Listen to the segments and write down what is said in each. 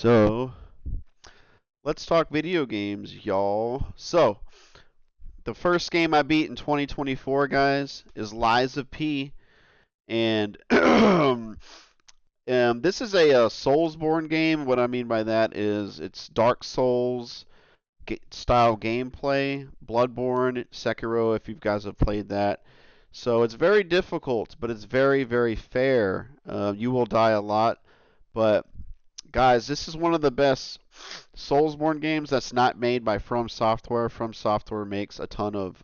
So, let's talk video games, y'all. So, the first game I beat in 2024, guys, is Lies of P. And this is a Soulsborne game. What I mean by that is it's Dark Souls style gameplay, Bloodborne, Sekiro, if you guys have played that. So, it's very difficult, but it's very, very fair. You will die a lot, but guys, this is one of the best Soulsborne games that's not made by From Software. From Software makes a ton of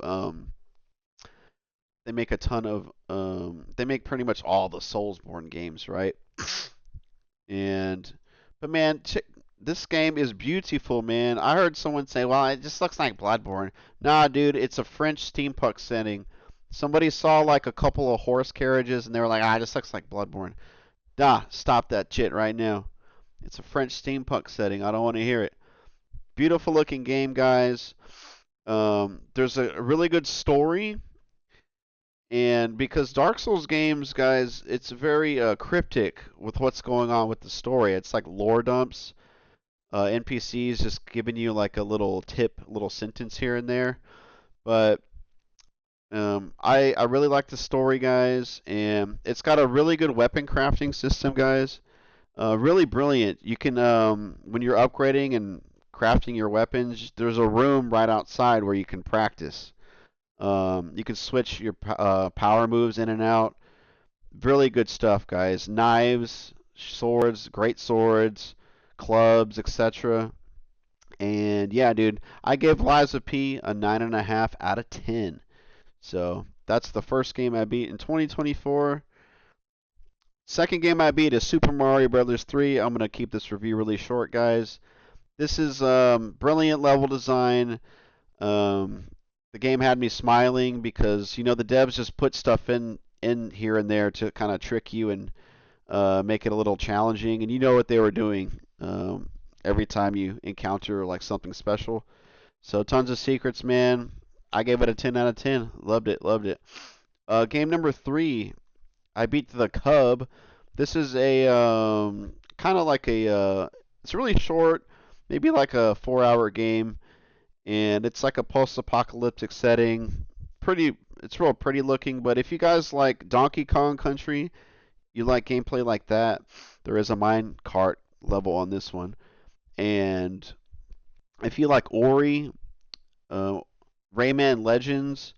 they make pretty much all the Soulsborne games, right? And but man, this game is beautiful, man. I heard someone say, "Well, it just looks like Bloodborne." Nah, dude, it's a French steampunk setting. Somebody saw like a couple of horse carriages and they were like, "Ah, it just looks like Bloodborne." Nah, stop that shit right now. It's a French steampunk setting. I don't want to hear it. Beautiful looking game, guys. There's a really good story, and because Dark Souls games, guys, it's very cryptic with what's going on with the story. It's like lore dumps, NPCs just giving you like a little tip, little sentence here and there. But I really like the story, guys, and it's got a really good weapon crafting system, guys. Really brilliant. You can when you're upgrading and crafting your weapons, there's a room right outside where you can practice. You can switch your power moves in and out. Really good stuff, guys. Knives, swords, great swords, clubs, etc. And yeah, dude, I gave Lies of P a 9.5 out of 10. So that's the first game I beat in 2024. Second game I beat is Super Mario Brothers 3. I'm gonna keep this review really short, guys. This is brilliant level design. Um, the game had me smiling because the devs just put stuff in here and there to kind of trick you and make it a little challenging, and you know what they were doing every time you encounter like something special. So tons of secrets, man. I gave it a 10 out of 10. Loved it, loved it. Game number three, I beat the Cub. This is a kind of like it's really short, maybe like a 4-hour game, and it's like a post-apocalyptic setting. Pretty, it's real pretty looking. But if you guys like Donkey Kong Country, you like gameplay like that, there is a mine cart level on this one. And if you like Ori, uh, Rayman Legends,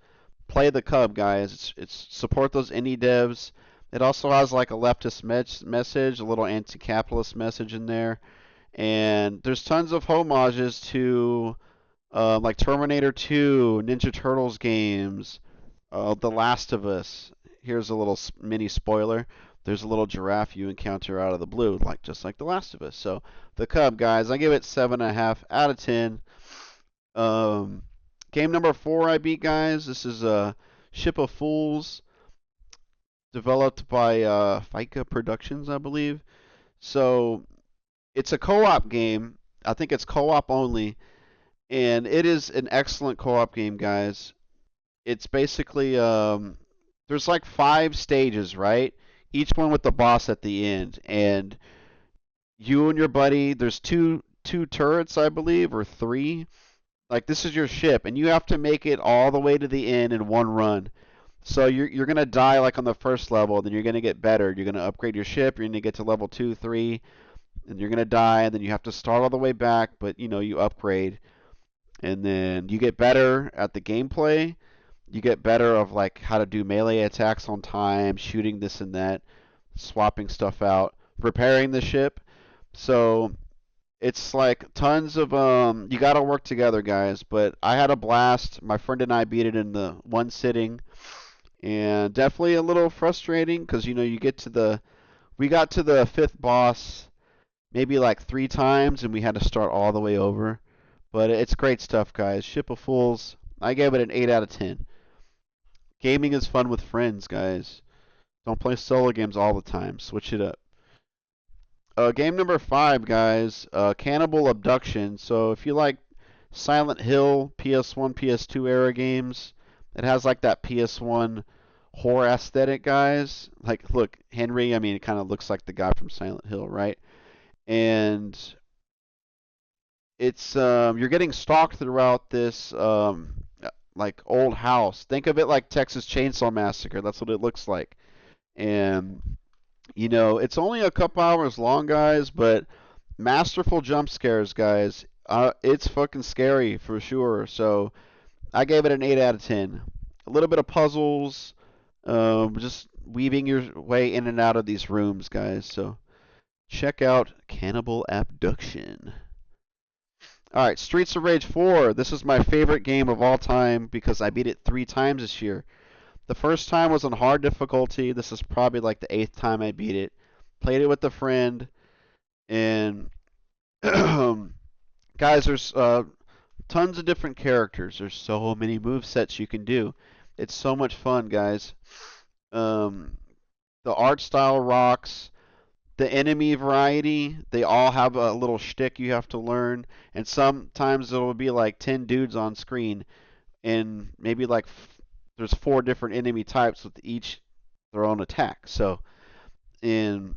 play the Cub, guys. It's support those indie devs. It also has like a leftist message, a little anti-capitalist message in there, and there's tons of homages to like Terminator 2, Ninja Turtles games, The Last of Us. Here's a little mini spoiler. There's a little giraffe you encounter out of the blue, like just like The Last of Us. So the Cub, guys, I give it 7.5 out of 10. Um, Game number four I beat, guys. This is Ship of Fools, developed by FICA Productions, I believe. So it's a co-op game. I think it's co-op only, and it is an excellent co-op game, guys. It's basically there's like 5 stages, right? Each one with the boss at the end, and you and your buddy. There's two turrets, I believe, or three. Like this is your ship, and you have to make it all the way to the end in one run. So you're gonna die like on the first level, then you're gonna get better. You're gonna upgrade your ship. You're gonna get to level 2, 3, and you're gonna die. And then you have to start all the way back, but you upgrade, and then you get better at the gameplay. You get better of like how to do melee attacks on time, shooting this and that, swapping stuff out, repairing the ship. So it's like tons of you got to work together, guys, but I had a blast. My friend and I beat it in the one sitting, and definitely a little frustrating cuz you get to the we got to the fifth boss maybe like 3 times and we had to start all the way over. But it's great stuff, guys. Ship of Fools. I gave it an 8 out of 10. Gaming is fun with friends, guys. Don't play solo games all the time. Switch it up. Game number 5, guys. Cannibal Abduction. So if you like Silent Hill, PS1, PS2 era games, it has like that PS1 horror aesthetic, guys. Like, look, Henry, I mean, it kind of looks like the guy from Silent Hill, right? And it's you're getting stalked throughout this like old house. Think of it like Texas Chainsaw Massacre. That's what it looks like. And it's only a couple hours long, guys, but masterful jump scares, guys. It's fucking scary for sure. So I gave it an 8 out of 10. A little bit of puzzles, just weaving your way in and out of these rooms, guys. So check out Cannibal Abduction. All right, Streets of Rage 4. This is my favorite game of all time because I beat it 3 times this year. The first time was on hard difficulty. This is probably like the 8th time I beat it. Played it with a friend, and guys, there's tons of different characters. There's so many move sets you can do. It's so much fun, guys. Um, the art style rocks. The enemy variety, they all have a little shtick you have to learn, and sometimes it'll be like 10 dudes on screen, and maybe like there's 4 different enemy types with each their own attack. So, and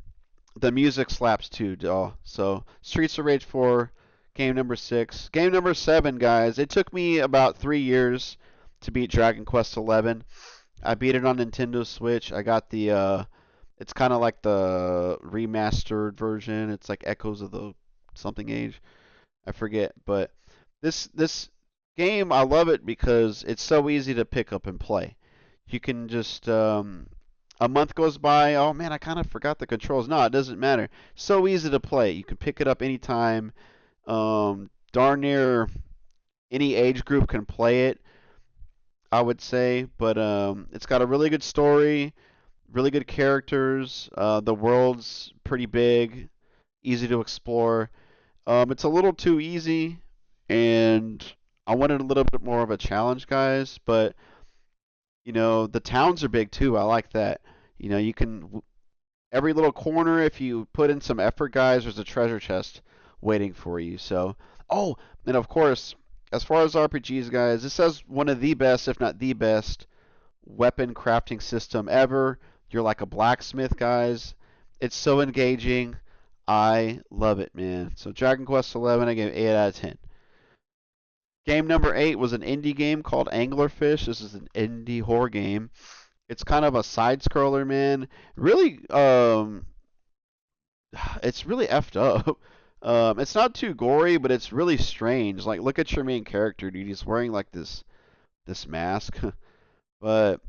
the music slaps too, y'all. So, Streets of Rage 4, game number 6. Game number 7, guys. It took me about 3 years to beat Dragon Quest 11. I beat it on Nintendo Switch. I got the it's kind of like the remastered version. It's like Echoes of the something age. I forget, but this game I love it because it's so easy to pick up and play. You can just a month goes by. Oh man, I kind of forgot the controls. No, it doesn't matter. So easy to play. You can pick it up anytime. Darn near any age group can play it, I would say. But it's got a really good story, really good characters. The world's pretty big, easy to explore. It's a little too easy, and I wanted a little bit more of a challenge, guys. But the towns are big too. I like that. You can every little corner, if you put in some effort, guys, there's a treasure chest waiting for you. So, oh, and of course, as far as RPGs, guys, this has one of the best, if not the best, weapon crafting system ever. You're like a blacksmith, guys. It's so engaging. I love it, man. So Dragon Quest 11, I gave 8 out of 10. Game number 8 was an indie game called Anglerfish. This is an indie horror game. It's kind of a side scroller, man. Really, it's really effed up. It's not too gory, but it's really strange. Like, look at your main character, dude. He's wearing like this mask, but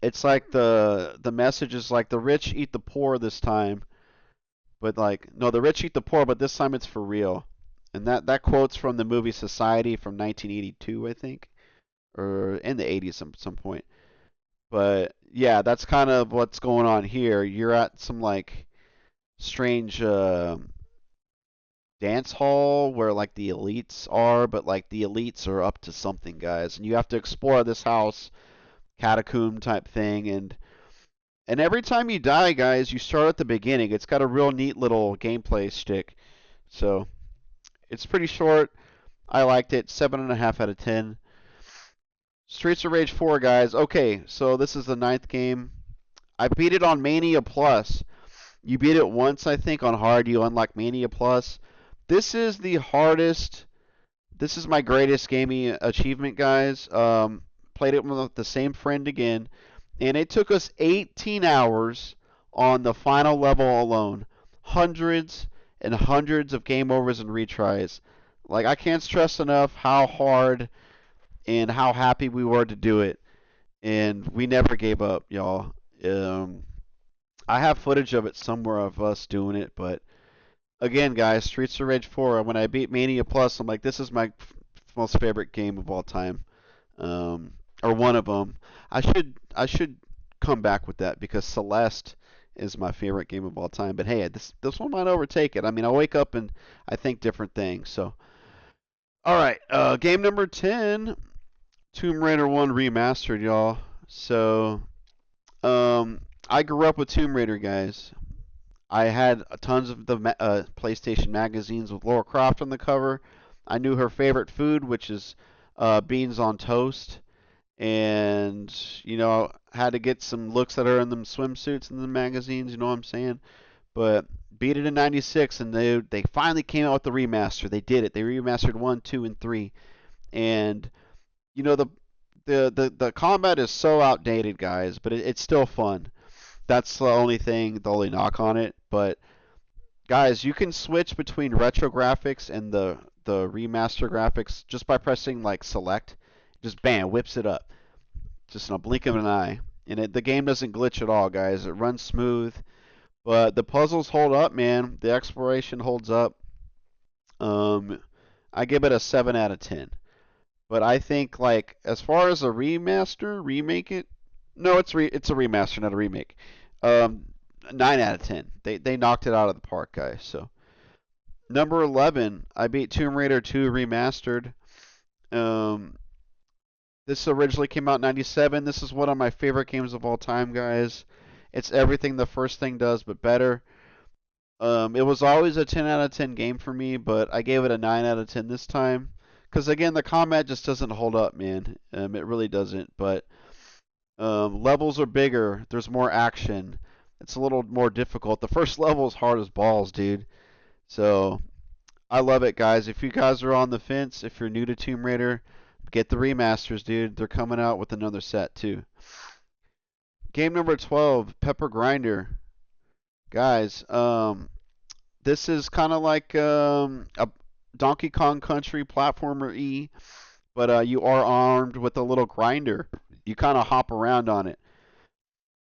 it's like the message is like the rich eat the poor this time, but like no, the rich eat the poor, but this time it's for real. And that quote's from the movie Society from 1982, I think, or in the 80s some point. But yeah, that's kind of what's going on here. You're at some like strange dance hall where like the elites are, but like the elites are up to something, guys, and you have to explore this house catacomb type thing, and every time you die, guys, you start at the beginning. It's got a real neat little gameplay stick. So it's pretty short. I liked it. 7.5 out of 10. Streets of Rage 4, guys. Okay, so this is the ninth game. I beat it on Mania Plus. You beat it once, I think, on hard. You unlock Mania Plus. This is the hardest. This is my greatest gaming achievement, guys. Played it with the same friend again, and it took us 18 hours on the final level alone. Hundreds and hundreds of game overs and retries. Like, I can't stress enough how hard and how happy we were to do it. And we never gave up, y'all. Um, I have footage of it somewhere of us doing it, but again, guys, Streets of Rage 4, when I beat Mania Plus, I'm like, this is my most favorite game of all time. Um, or one of them. I should come back with that because Celeste is my favorite game of all time. But hey, this one might overtake it. I mean, I wake up and I think different things. So, all right, game number 10, Tomb Raider 1 remastered, y'all. So, I grew up with Tomb Raider, guys. I had tons of the PlayStation magazines with Lara Croft on the cover. I knew her favorite food, which is beans on toast, and had to get some looks at her in them swimsuits in the magazines. You know what I'm saying? But beat it in '96, and they finally came out with the remaster. They did it. They remastered 1, 2, and 3, and you know the combat is so outdated, guys, but it's still fun. That's the only thing, the only knock on it. But guys, you can switch between retro graphics and the remaster graphics just by pressing like select. Just bam, whips it up, just in a blink of an eye. And the game doesn't glitch at all, guys. It runs smooth. But the puzzles hold up, man. The exploration holds up. Um, I give it a 7 out of 10. But I think like as far as a remaster, remake it. No, it's a remaster, not a remake. Um, 9 out of 10. They knocked it out of the park, guys. So number 11, I beat Tomb Raider 2 remastered. Um, this originally came out in '97. This is one of my favorite games of all time, guys. It's everything the first thing does, but better. It was always a 10 out of 10 game for me, but I gave it a 9 out of 10 this time. Because again, the combat just doesn't hold up, man. It really doesn't. But levels are bigger. There's more action. It's a little more difficult. The first level is hard as balls, dude. So I love it, guys. If you guys are on the fence, if you're new to Tomb Raider, get the remasters, dude. They're coming out with another set too. Game number 12, Pepper Grinder. Guys, this is kind of like a Donkey Kong Country platformer E, but you are armed with a little grinder. You kind of hop around on it,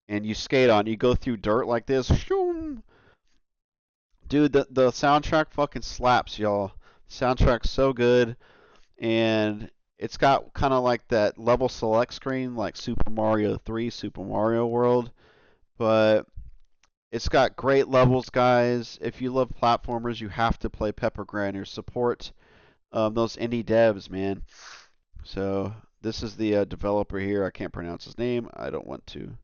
and you skate on. You go through dirt like this. Dude, the soundtrack fucking slaps, y'all. Soundtrack's so good, and it's got kind of like that level select screen, like Super Mario 3, Super Mario World, but it's got great levels, guys. If you love platformers, you have to play Pepper Grinder. Support those indie devs, man. So this is the developer here. I can't pronounce his name. I don't want to.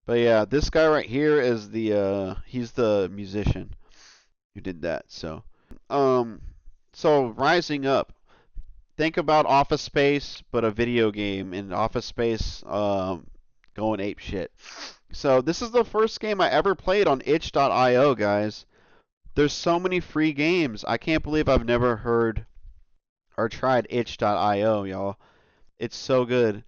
But yeah, this guy right here is he's the musician who did that. Um, so Rising Up. Think about Office Space, but a video game, and Office Space going ape shit. So this is the first game I ever played on itch.io, guys. There's so many free games. I can't believe I've never heard or tried itch.io, y'all. It's so good.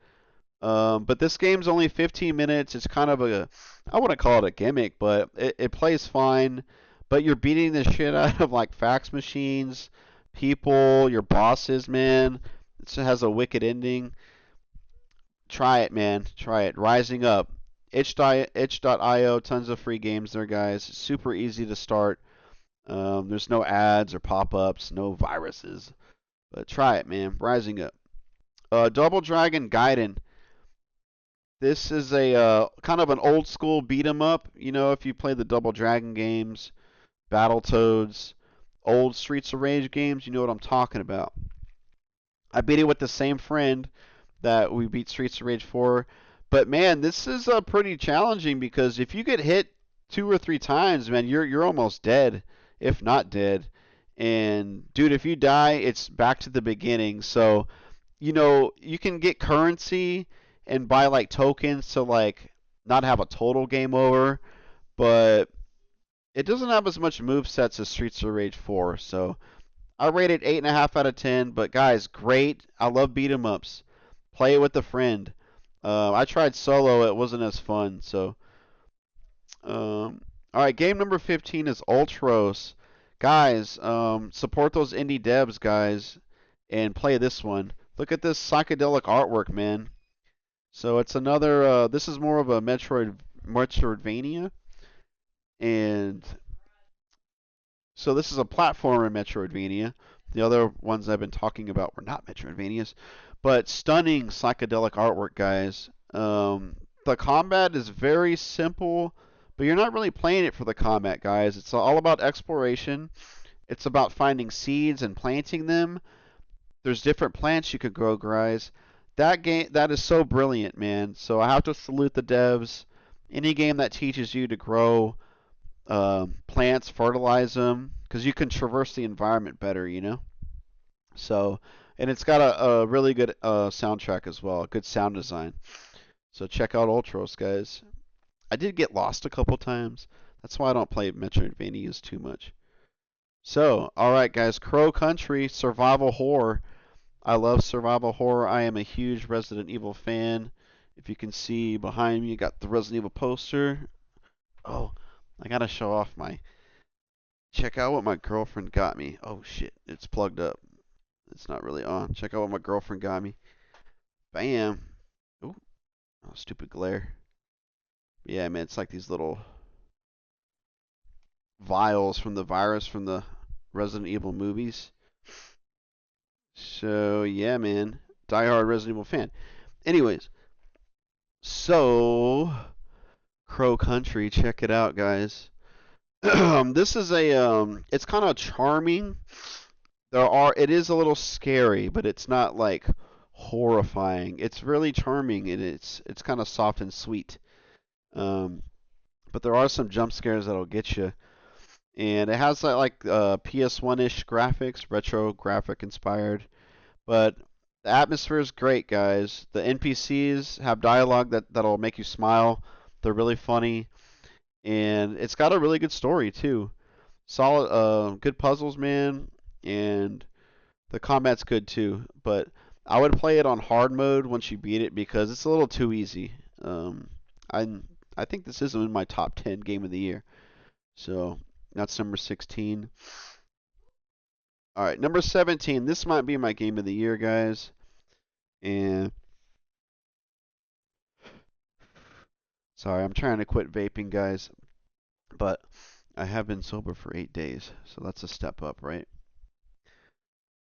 But this game's only 15 minutes. It's kind of I wouldn't call it a gimmick, but it plays fine. But you're beating the shit out of like fax machines, people, your bosses, man. It has a wicked ending. Try it, man. Try it. Rising Up. Itch.io, tons of free games there, guys. Super easy to start. There's no ads or pop-ups, no viruses. But try it, man. Rising Up. Double Dragon Gaiden. This is a kind of an old school beat 'em up. You know, if you play the Double Dragon games, Battletoads, old Streets of Rage games, you know what I'm talking about. I beat it with the same friend that we beat Streets of Rage 4. But man, this is pretty challenging because if you get hit 2 or 3 times, man, you're almost dead, if not dead. And dude, if you die, it's back to the beginning. So, you know, you can get currency and buy like tokens to like not have a total game over, but it doesn't have as much move sets as Streets of Rage 4. So I rate it 8.5 out of 10. But guys, great. I love beat 'em ups. Play it with a friend. I tried solo. It wasn't as fun. So, all right. Game number 15 is Ultros. Guys, support those indie devs, guys, and play this one. Look at this psychedelic artwork, man. So it's another. This is more of a Metroidvania, and so this is a platformer Metroidvania. The other ones I've been talking about were not Metroidvanias, but stunning psychedelic artwork, guys. The combat is very simple, but you're not really playing it for the combat, guys. It's all about exploration. It's about finding seeds and planting them. There's different plants you could grow, guys. That is so brilliant, man. So I have to salute the devs. Any game that teaches you to grow plants, fertilize them, because you can traverse the environment better, you know. So, and it's got a really good soundtrack as well, a good sound design. So check out Ultros, guys. I did get lost a couple times. That's why I don't play Metroidvanias too much. So, alright guys, Crow Country, survival horror. I love survival horror. I am a huge Resident Evil fan. If you can see behind me, you got the Resident Evil poster. Oh, I gotta show off my. Check out what my girlfriend got me. Oh shit, it's plugged up. It's not really on. Check out what my girlfriend got me. Bam. Ooh, oh, stupid glare. Yeah, man, it's like these little vials from the virus from the Resident Evil movies. So, yeah, man. Diehard Resident Evil fan. Anyways, so Crow Country, check it out, guys. This is it's kind of charming. It is a little scary, but it's not like horrifying. It's really charming and it's kind of soft and sweet. Um, but there are some jump scares that'll get you. And it has PS1-ish graphics, retro graphic inspired. But the atmosphere is great, guys. The NPCs have dialogue that'll make you smile. They're really funny, and it's got a really good story too. Solid, good puzzles, man, and the combat's good too. But I would play it on hard mode once you beat it because it's a little too easy. I I think this is in my top 10 game of the year. So that's number 16. All right, number 17. This might be my game of the year, guys. And sorry, I'm trying to quit vaping, guys, but I have been sober for 8 days, so that's a step up, right?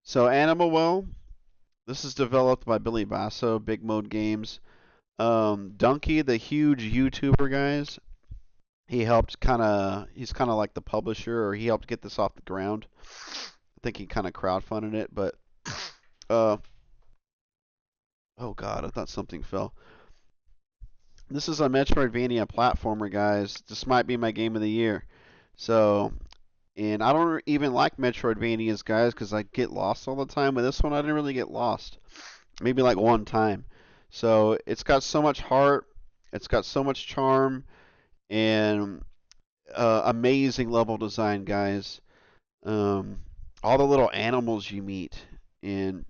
So Animal Well, this is developed by Billy Basso, Big Mode Games. Donkey, the huge YouTuber, guys, he's kind of like the publisher, or he helped get this off the ground. I think he kind of crowdfunded it, but uh, oh god, I thought something fell. This is a Metroidvania platformer, guys. This might be my game of the year. So, and I don't even like Metroidvanias, guys, because I get lost all the time. But this one, I didn't really get lost. Maybe like one time. So, it's got so much heart. It's got so much charm. And amazing level design, guys. Um, all the little animals you meet. And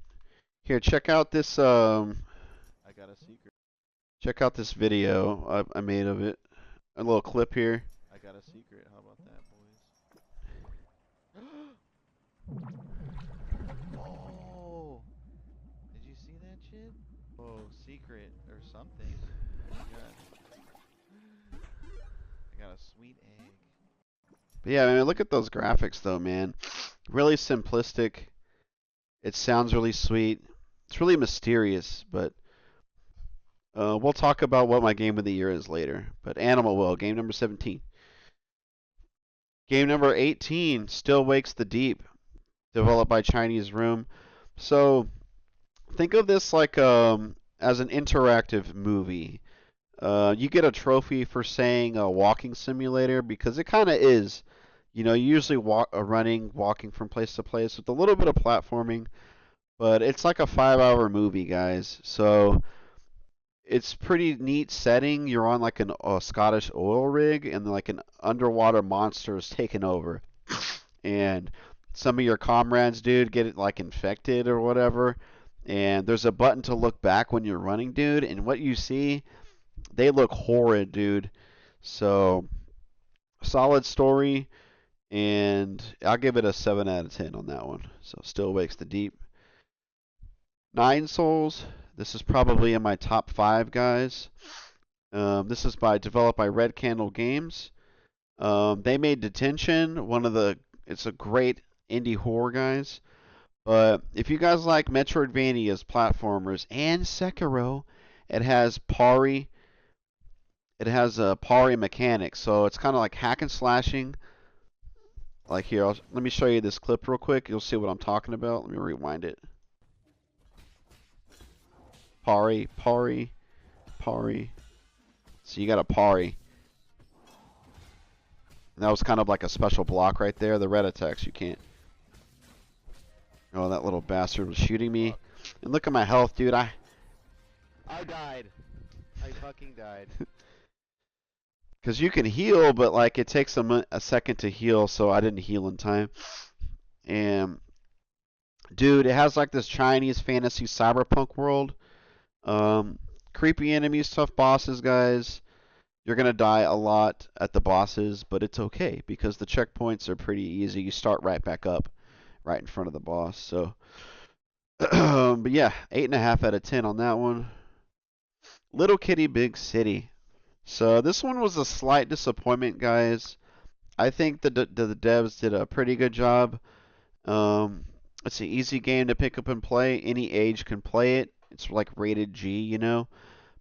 here, check out this. I got a secret. Check out this video I made of it. A little clip here. I got a secret. How about that, boys? Oh, did you see that shit? Oh, secret or something. Oh my god. I got a sweet egg. But yeah, man, look at those graphics though, man. Really simplistic. It sounds really sweet. It's really mysterious, but we'll talk about what my game of the year is later. But Animal Will, game number 17. Game number 18, Still Wakes the Deep, developed by Chinese Room. So think of this like as an interactive movie. You get a trophy for saying a walking simulator because it kind of is. You know, you usually walking from place to place with a little bit of platforming, but it's like a 5-hour movie, guys. So it's pretty neat setting. You're on like a Scottish oil rig, and like an underwater monster is taking over, and some of your comrades, dude, get it like infected or whatever. And there's a button to look back when you're running, dude, and what you see, they look horrid, dude. So solid story, and I'll give it a 7 out of 10 on that one. So Still Wakes the Deep. Nine Souls. This is probably in my top 5, guys. This is developed by Red Candle Games. They made Detention. It's a great indie horror, guys. But if you guys like Metroidvanias, platformers, and Sekiro, it has Pari. It has a Pari mechanic, so it's kind of like hack and slashing. Like here, let me show you this clip real quick. You'll see what I'm talking about. Let me rewind it. Pari, Pari, Pari. So you got a Pari. And that was kind of like a special block right there. The red attacks, you can't. Oh, that little bastard was shooting me. And look at my health, dude. I died. I fucking died. Because you can heal, but like it takes a second to heal, so I didn't heal in time. And dude, it has like this Chinese fantasy cyberpunk world. Um, Creepy enemies, tough bosses, guys. You're gonna die a lot at the bosses, but it's okay because the checkpoints are pretty easy. You start right back up, right in front of the boss. So, but yeah, 8.5 out of 10 on that one. Little Kitty, Big City. So this one was a slight disappointment, guys. I think the devs did a pretty good job. Um, it's an easy game to pick up and play. Any age can play it. It's like rated G, you know.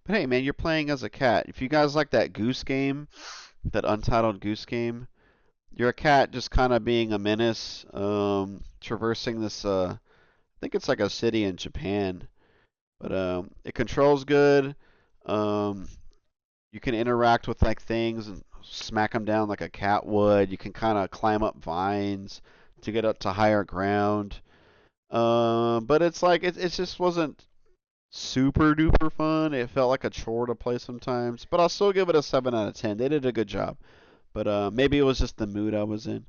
But hey, man, you're playing as a cat. If you guys like that Goose game, that Untitled Goose game, you're a cat just kind of being a menace, traversing this. I think it's like a city in Japan, but it controls good. Um, you can interact with like things and smack them down like a cat would. You can kind of climb up vines to get up to higher ground. But it's like it just wasn't super duper fun. It felt like a chore to play sometimes, but I'll still give it a 7 out of 10. They did a good job. But maybe it was just the mood I was in.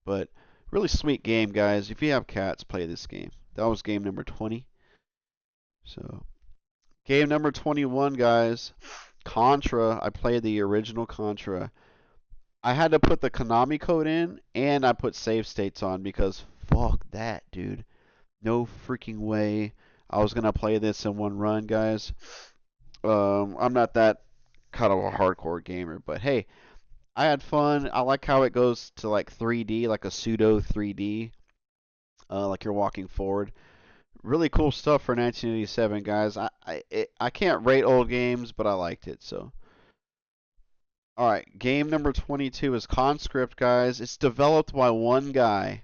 But really sweet game, guys. If you have cats, play this game. That was game number 20. So, game number 21, guys. Contra. I played the original Contra. I had to put the Konami code in and I put save states on because fuck that, dude. No freaking way I was gonna play this in one run, guys. I'm not that kind of a hardcore gamer, but hey, I had fun. I like how it goes to like 3D, like a pseudo 3D, like you're walking forward. Really cool stuff for 1987, guys. I can't rate old games, but I liked it. So, all right, game number 22 is Conscript, guys. It's developed by one guy,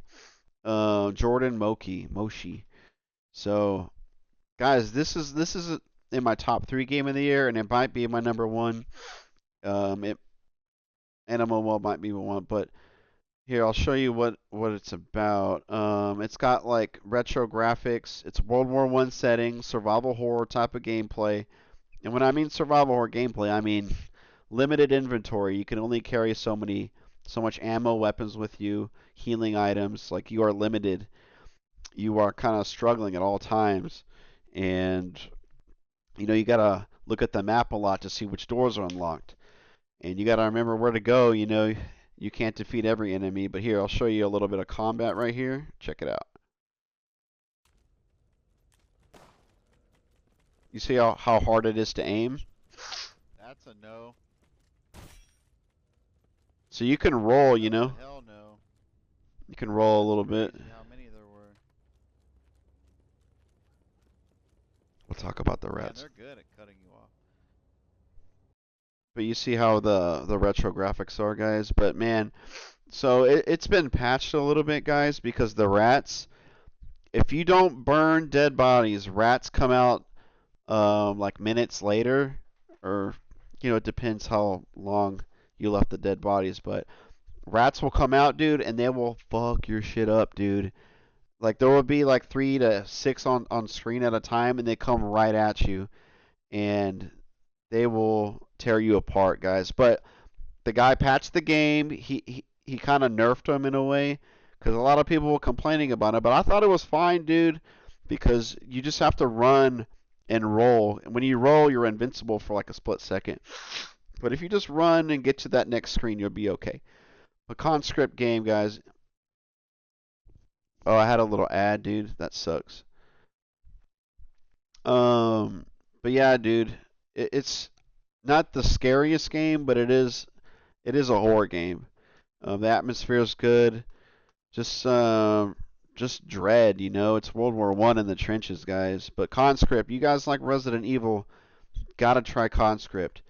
Jordan Moshi. So, guys, this is in my top three game of the year, and it might be my number one. It Animal Well might be one, but here I'll show you what it's about. It's got like retro graphics. It's World War One setting, survival horror type of gameplay. And when I mean survival horror gameplay, I mean limited inventory. You can only carry so much ammo, weapons with you, healing items. Like you are limited. You are kind of struggling at all times, and you gotta look at the map a lot to see which doors are unlocked. And you got to remember where to go. You can't defeat every enemy, but here, I'll show you a little bit of combat right here. Check it out. You see how hard it is to aim? That's a no. So you can roll, Hell no. You can roll a little bit. Crazy how many there were. We'll talk about the Man, rats. they're good at cutting you off. But you see how the retro graphics are, guys? But man, so it's been patched a little bit, guys, because the rats, if you don't burn dead bodies, rats come out like minutes later, or it depends how long you left the dead bodies, but rats will come out, dude, and they will fuck your shit up, dude. Like there will be like 3 to 6 on screen at a time, and they come right at you, and they will tear you apart, guys. But the guy patched the game. He kind of nerfed him in a way, because a lot of people were complaining about it. But I thought it was fine, dude, because you just have to run and roll. And when you roll, you're invincible for like a split second. But if you just run and get to that next screen, you'll be okay. A conscript game, guys. Oh, I had a little ad, dude. That sucks. Um, but yeah, dude, it's not the scariest game, but it is a horror game. The atmosphere is good. Just dread, It's World War One in the trenches, guys. But Conscript, you guys like Resident Evil, gotta try Conscript.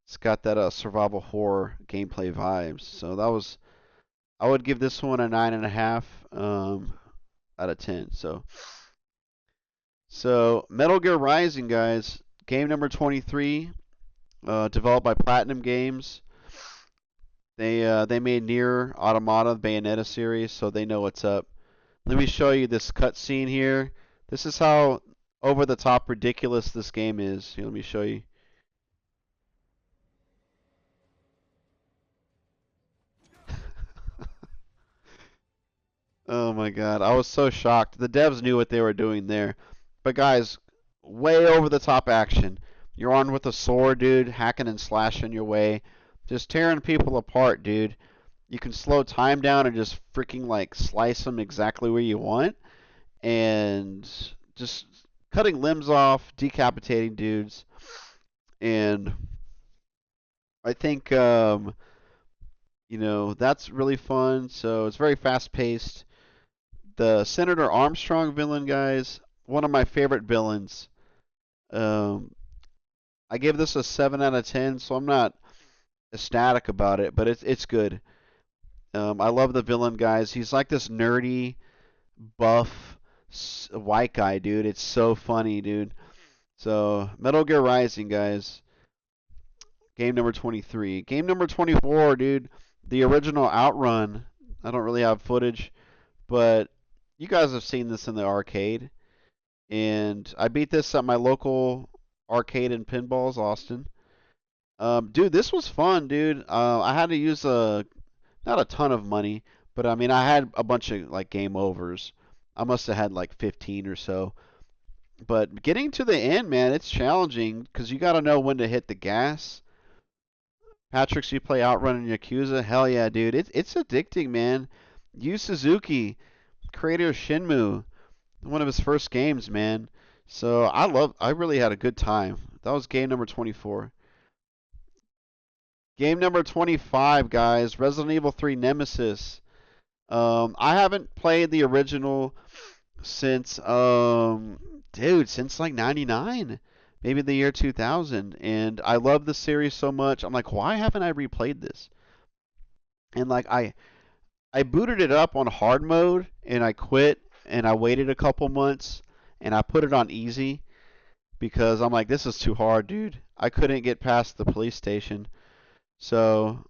It's got that survival horror gameplay vibes. So I would give this one a 9.5 out of 10. So Metal Gear Rising, guys, game number 23, developed by Platinum Games. They made Nier Automata, Bayonetta series, so they know what's up. Let me show you this cutscene here. This is how over the top ridiculous this game is. Here, let me show you. Oh my god, I was so shocked. The devs knew what they were doing there. But guys, way over the top action. You're on with a sword, dude, hacking and slashing your way, just tearing people apart, dude. You can slow time down and just freaking like slice them exactly where you want, and just cutting limbs off, decapitating dudes, and I think that's really fun. So it's very fast paced. The Senator Armstrong villain, guys, one of my favorite villains. Um, I gave this a 7 out of 10, so I'm not ecstatic about it, but it's good. I love the villain, guys. He's like this nerdy, buff, white guy, dude. It's so funny, dude. So, Metal Gear Rising, guys. Game number 23. Game number 24, dude. The original Outrun. I don't really have footage, but you guys have seen this in the arcade. And I beat this at my local arcade and pinballs, Austin. Dude, this was fun, dude. I had to use not a ton of money, but I mean, I had a bunch of like game overs. I must have had like 15 or so. But getting to the end, man, it's challenging because you got to know when to hit the gas. Patrick's, you play Outrun and Yakuza? Hell yeah, dude. It's addicting, man. Yu Suzuki, creator of Shenmue, one of his first games, man. So I really had a good time. That was game number 24. Game number 25, guys. Resident Evil 3 Nemesis. I haven't played the original since, since like 99, maybe the year 2000. And I love the series so much. I'm like, why haven't I replayed this? And like, I booted it up on hard mode and I quit and I waited a couple months and I put it on easy because I'm like, this is too hard, dude. I couldn't get past the police station. So,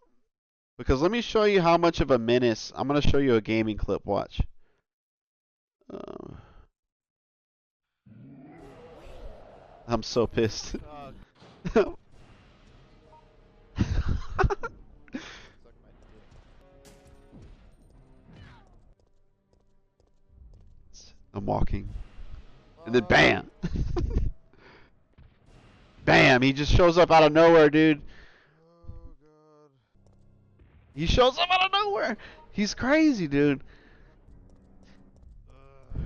because let me show you how much of a menace. I'm going to show you a gaming clip. Watch. Uh, I'm so pissed. Dog, suck my dick. I'm walking. And then Fuck. bam! Bam! He just shows up out of nowhere, dude. Oh god. He shows up out of nowhere. He's crazy, dude. Uh,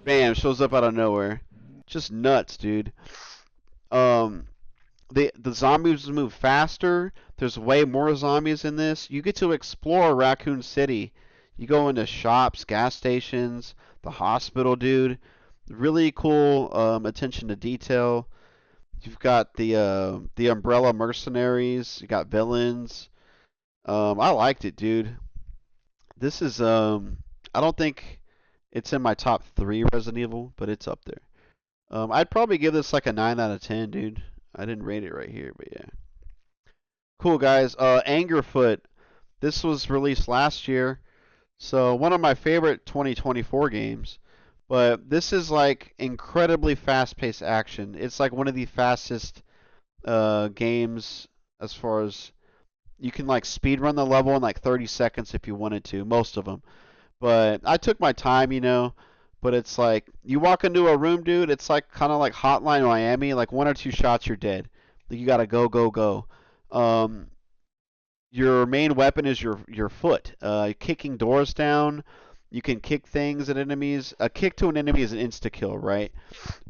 Bam! Shows up out of nowhere. Just nuts, dude. Um, the zombies move faster. There's way more zombies in this. You get to explore Raccoon City. You go into shops, gas stations, the hospital, dude. Really cool attention to detail. You've got the Umbrella Mercenaries. You got villains. I liked it, dude. This is I don't think it's in my top three Resident Evil, but it's up there. I'd probably give this like a 9 out of 10, dude. I didn't rate it right here, but yeah. Cool, guys. Angerfoot. This was released last year, so one of my favorite 2024 games. But this is like incredibly fast-paced action. It's like one of the fastest games as far as you can like speed run the level in like 30 seconds if you wanted to, most of them. But I took my time, you know. But it's like you walk into a room, dude. It's like kind of like Hotline Miami. Like one or two shots, you're dead. Like you gotta go, go, go. Um, your main weapon is your foot. Kicking doors down. You can kick things at enemies. A kick to an enemy is an insta kill, right?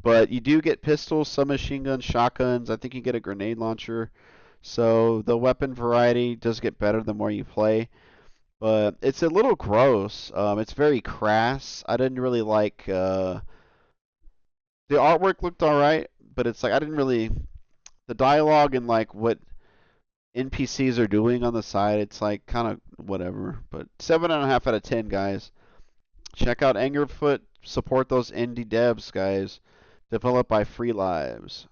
But you do get pistols, submachine guns, shotguns. I think you get a grenade launcher. So the weapon variety does get better the more you play. But it's a little gross. It's very crass. I didn't really like the artwork looked alright, but it's like I didn't really the dialogue and like what NPCs are doing on the side. It's like kind of whatever. But 7.5 out of 10, guys. Check out Angerfoot. Support those indie devs, guys. Developed by Free Lives.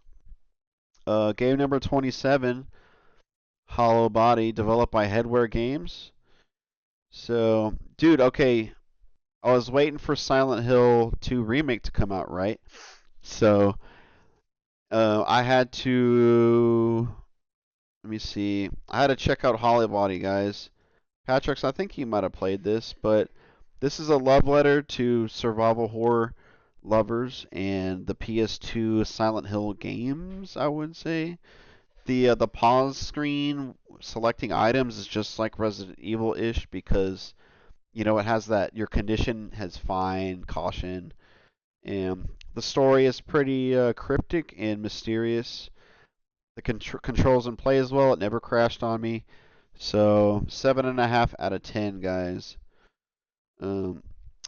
Game number 27, Hollow Body, developed by Headwear Games. So, dude, okay, I was waiting for Silent Hill 2 Remake to come out, right? So, I had to, let me see, I had to check out Hollow Body, guys. Patrick's, I think he might have played this, but this is a love letter to survival horror lovers and the PS2 Silent Hill games, I would say. The pause screen selecting items is just like Resident Evil-ish because it has that your condition has fine, caution, and the story is pretty cryptic and mysterious. The controls and play as well. It never crashed on me. So 7.5 out of 10, guys. Um,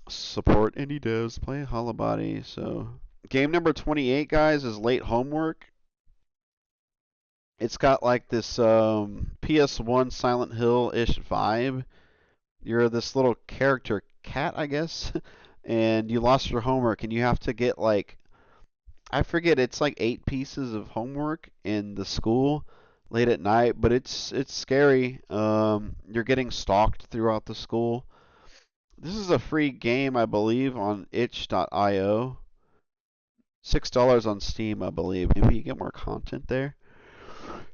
support indie devs, play Hollow Body. So game number 28, guys, is Late Homework. It's got like this PS1 Silent Hill-ish vibe. You're this little character cat, I guess, and you lost your homework, and you have to get like I forget, it's like 8 pieces of homework in the school late at night, but it's scary. You're getting stalked throughout the school. This is a free game, I believe, on itch.io. $6 on Steam, I believe. Maybe you get more content there.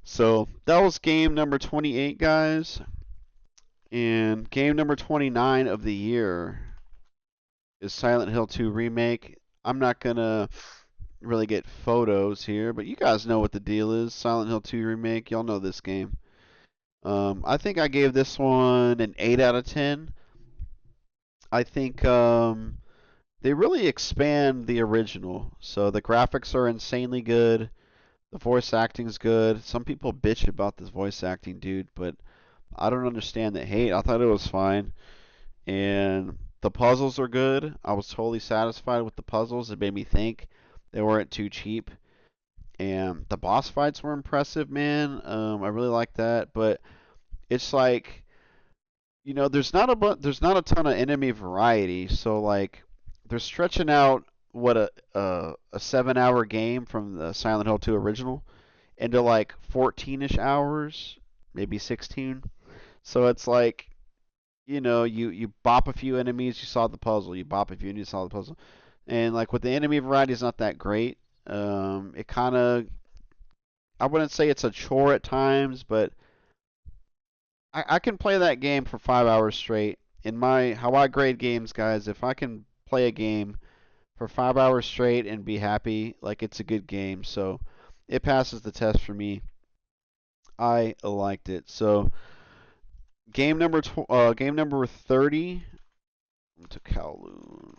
So that was game number 28, guys. And game number 29 of the year is Silent Hill 2 Remake. I'm not gonna really get photos here, but you guys know what the deal is. Silent Hill 2 Remake. Y'all know this game. I think I gave this one an 8 out of 10. I think they really expand the original. So the graphics are insanely good. The voice acting's good. Some people bitch about this voice acting, dude, but I don't understand the hate. I thought it was fine. And the puzzles are good. I was totally satisfied with the puzzles. It made me think. They weren't too cheap. And the boss fights were impressive, man. I really like that, but it's like there's not a ton of enemy variety, so like they're stretching out what a 7-hour game from the Silent Hill 2 original into like 14ish hours, maybe 16. So it's like you bop a few enemies, you solve the puzzle. You bop a few enemies, you solve the puzzle. And like with the enemy variety is not that great. It kind of I wouldn't say it's a chore at times, but I can play that game for 5 hours straight. In my how I grade games, guys, if I can play a game for 5 hours straight and be happy, like it's a good game. So it passes the test for me. I liked it. So game number 30 to Kowloon.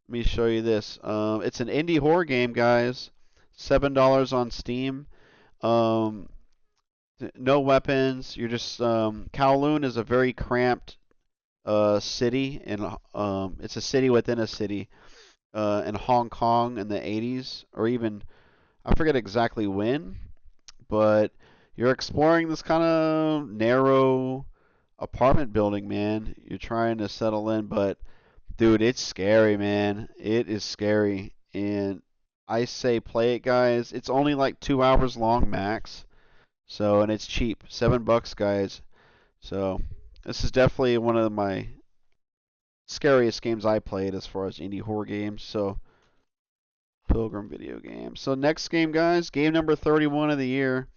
Let me show you this. It's an indie horror game, guys. $7 on Steam. Um, no weapons. You're just Kowloon is a very cramped city, and it's a city within a city in Hong Kong in the 80s, or even I forget exactly when, but you're exploring this kind of narrow apartment building, man. You're trying to settle in, but dude, it's scary, man. It is scary, and I say play it, guys. It's only like 2 hours long max. So, and it's cheap, $7, guys. So, this is definitely one of my scariest games I played as far as indie horror games. So, Pilgrim video game. So, next game, guys, game number 31 of the year.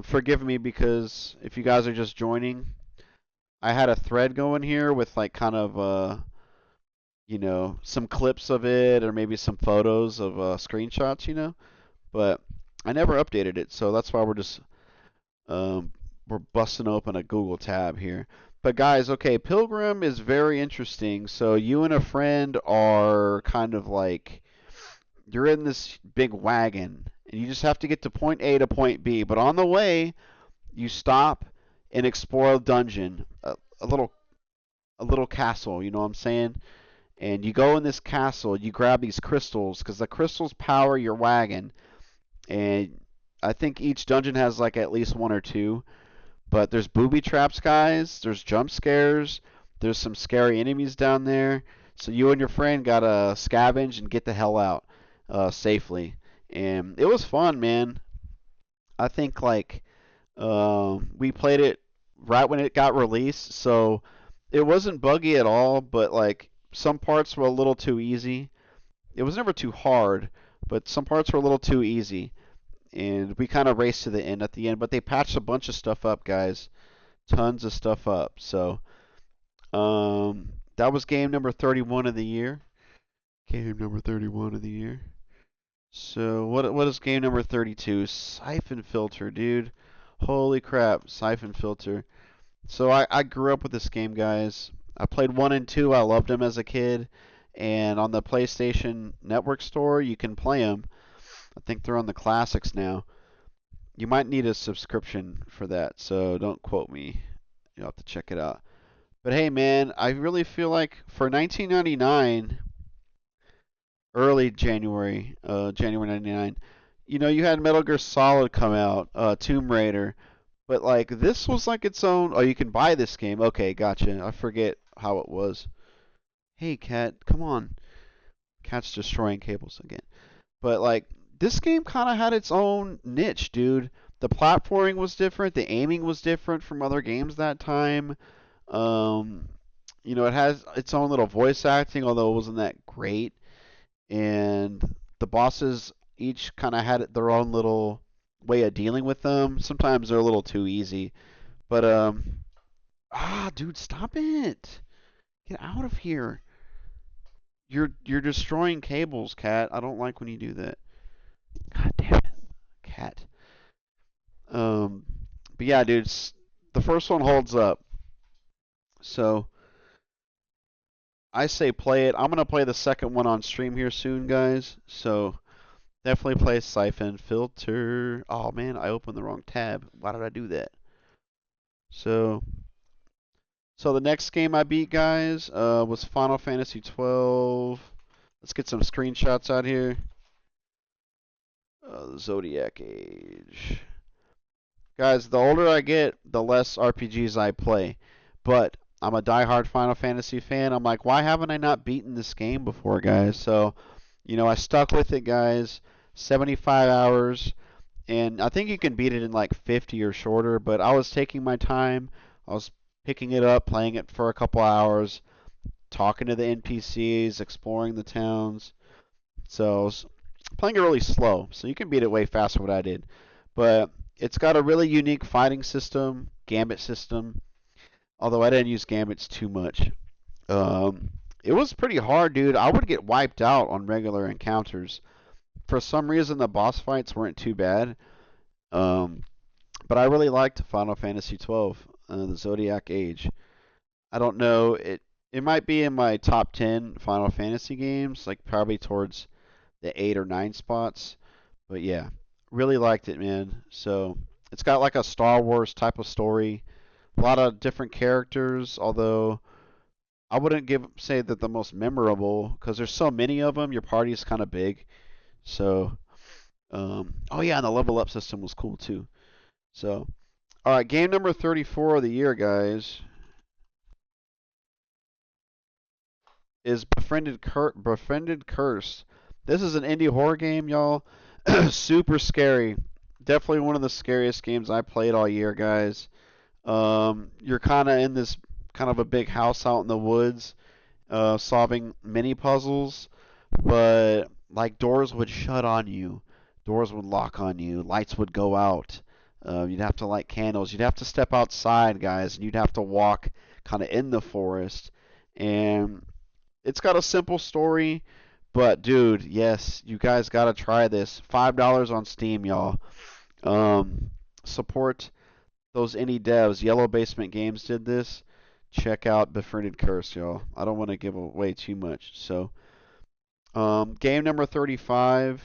Forgive me because if you guys are just joining, I had a thread going here with like kind of some clips of it or maybe some photos of screenshots, but I never updated it, so that's why um, we're busting open a Google tab here. But guys, okay, Pilgrim is very interesting. So you and a friend are kind of like you're in this big wagon and you just have to get to point A to point B. But on the way, you stop and explore a dungeon, a little castle. You know what I'm saying? And you go in this castle. You grab these crystals because the crystals power your wagon. And I think each dungeon has like at least one or two. But there's booby traps, guys. There's jump scares. There's some scary enemies down there. So you and your friend gotta scavenge and get the hell out safely. And it was fun, man. I think like we played it right when it got released, so it wasn't buggy at all. But like some parts were a little too easy. It was never too hard, but some parts were a little too easy. And we kind of raced to the end at the end. But they patched a bunch of stuff up, guys. tons of stuff up. So that was game number 31 of the year. Game number 31 of the year. So what is game number 32? Siphon Filter, dude. Holy crap, Siphon Filter. So I grew up with this game, guys. I played 1 and 2. I loved them as a kid. And on the PlayStation Network store, you can play them. I think they're on the classics now. You might need a subscription for that, so don't quote me. You'll have to check it out. But hey, man, I really feel like for 1999, early January, January 99, you had Metal Gear Solid come out, Tomb Raider, but like this was like its own. Oh, you can buy this game. Okay, gotcha. I forget how it was. Hey, cat, come on. Cat's destroying cables again. But like this game kind of had its own niche, dude. The platforming was different. The aiming was different from other games that time. Um, it has its own little voice acting, although it wasn't that great. And the bosses each kind of had their own little way of dealing with them. Sometimes they're a little too easy. But dude, stop it! Get out of here! You're destroying cables, cat. I don't like when you do that. God damn it, cat. Um, but yeah, dude, the first one holds up. So I say play it. I'm gonna play the second one on stream here soon, guys. So definitely play Siphon Filter. Oh man, I opened the wrong tab. Why did I do that? So, so the next game I beat, guys, was Final Fantasy 12. Let's get some screenshots out here. Zodiac Age. Guys, the older I get, the less RPGs I play. But I'm a diehard Final Fantasy fan. I'm like, why haven't I not beaten this game before, guys? So, I stuck with it, guys. 75 hours. And I think you can beat it in like 50 or shorter, but I was taking my time. I was picking it up, playing it for a couple hours, talking to the NPCs, exploring the towns. So I was playing it really slow. So you can beat it way faster than what I did. But it's got a really unique fighting system, gambit system. Although I didn't use gambits too much. Um, it was pretty hard, dude. I would get wiped out on regular encounters. For some reason, the boss fights weren't too bad. Um, but I really liked Final Fantasy 12, the Zodiac Age. I don't know, it might be in my top 10 Final Fantasy games, like probably towards the 8 or 9 spots. But yeah, really liked it, man. So, it's got like a Star Wars type of story, a lot of different characters, although I wouldn't say that the most memorable because there's so many of them. Your party is kind of big. So, oh yeah, and the level up system was cool too. So, all right, game number 34 of the year, guys, is Befriended Curse. This is an indie horror game, y'all. Super scary. Definitely one of the scariest games I played all year, guys. You're kind of in this kind of a big house out in the woods, solving mini puzzles, but like doors would shut on you, doors would lock on you, lights would go out. You'd have to light candles. You'd have to step outside, guys, and you'd have to walk kind of in the forest. And it's got a simple story, but dude, yes, you guys gotta try this. $5 on Steam, y'all. Um, support those indie devs. Yellow Basement Games did this. Check out Befriended Curse, y'all. I don't want to give away too much. So, game number 35.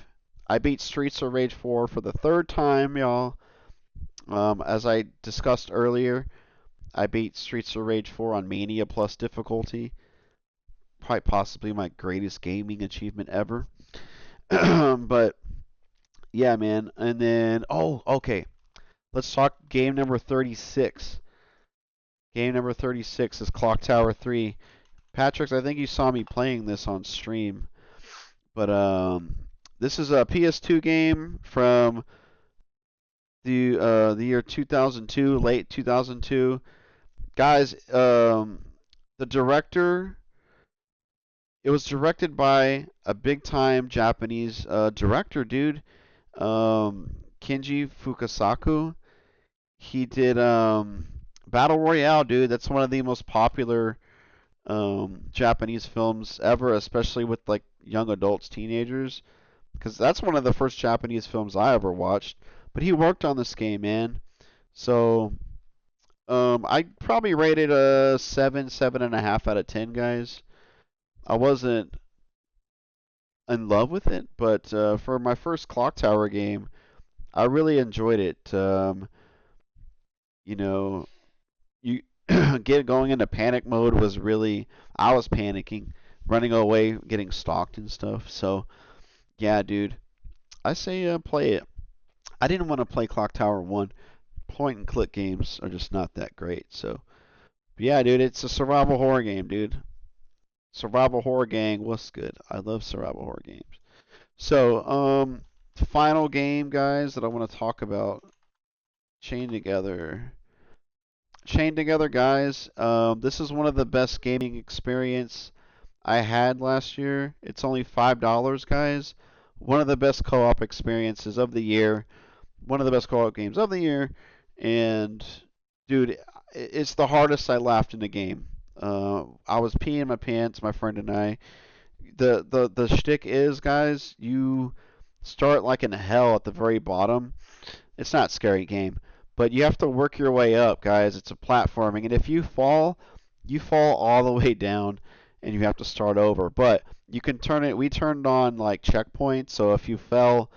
I beat Streets of Rage 4 for the third time, y'all. As I discussed earlier, I beat Streets of Rage 4 on Mania Plus difficulty. Quite possibly my greatest gaming achievement ever. But, yeah, man. And then, oh, okay. Let's talk game number 36. Game number 36 is Clock Tower 3. Patrick, I think you saw me playing this on stream. But this is a PS2 game from the year 2002, late 2002. Guys, the director, it was directed by a big time Japanese director, dude. Kenji Fukasaku. He did Battle Royale, dude. That's one of the most popular Japanese films ever, especially with like young adults, teenagers. Because that's one of the first Japanese films I ever watched. But he worked on this game, man. So I'd probably rate it a 7, 7.5 out of 10, guys. I wasn't in love with it, but for my first Clock Tower game, I really enjoyed it. You know, you get going into panic mode was really, I was panicking, running away, getting stalked and stuff. So yeah, dude, I say play it. I didn't want to play Clock Tower 1. Point and click games are just not that great. So, but yeah, dude, it's a survival horror game, dude. Survival horror gang, what's good? I love survival horror games. So, final game, guys, that I want to talk about. Chain Together. Chain Together, guys. This is one of the best gaming experience I had last year. It's only $5, guys. One of the best co-op experiences of the year. One of the best co-op games of the year. And dude, it's the hardest I laughed in the game. I was peeing my pants, my friend and I. The shtick is, guys, you start like in hell at the very bottom. It's not a scary game, but you have to work your way up, guys. It's a platforming, and if you fall all the way down, and you have to start over. But you can turn it. We turned on like checkpoints, so if you fell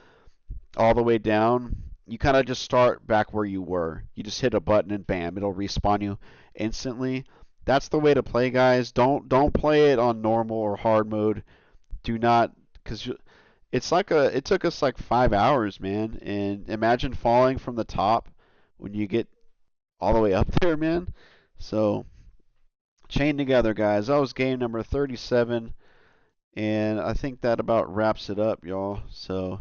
all the way down, you kind of just start back where you were. You just hit a button and bam, it'll respawn you instantly. That's the way to play, guys. Don't play it on normal or hard mode. Do not, because it's like a. It took us like 5 hours, man. And imagine falling from the top when you get all the way up there, man. So chain together, guys. That was game number 37, and I think that about wraps it up, y'all. So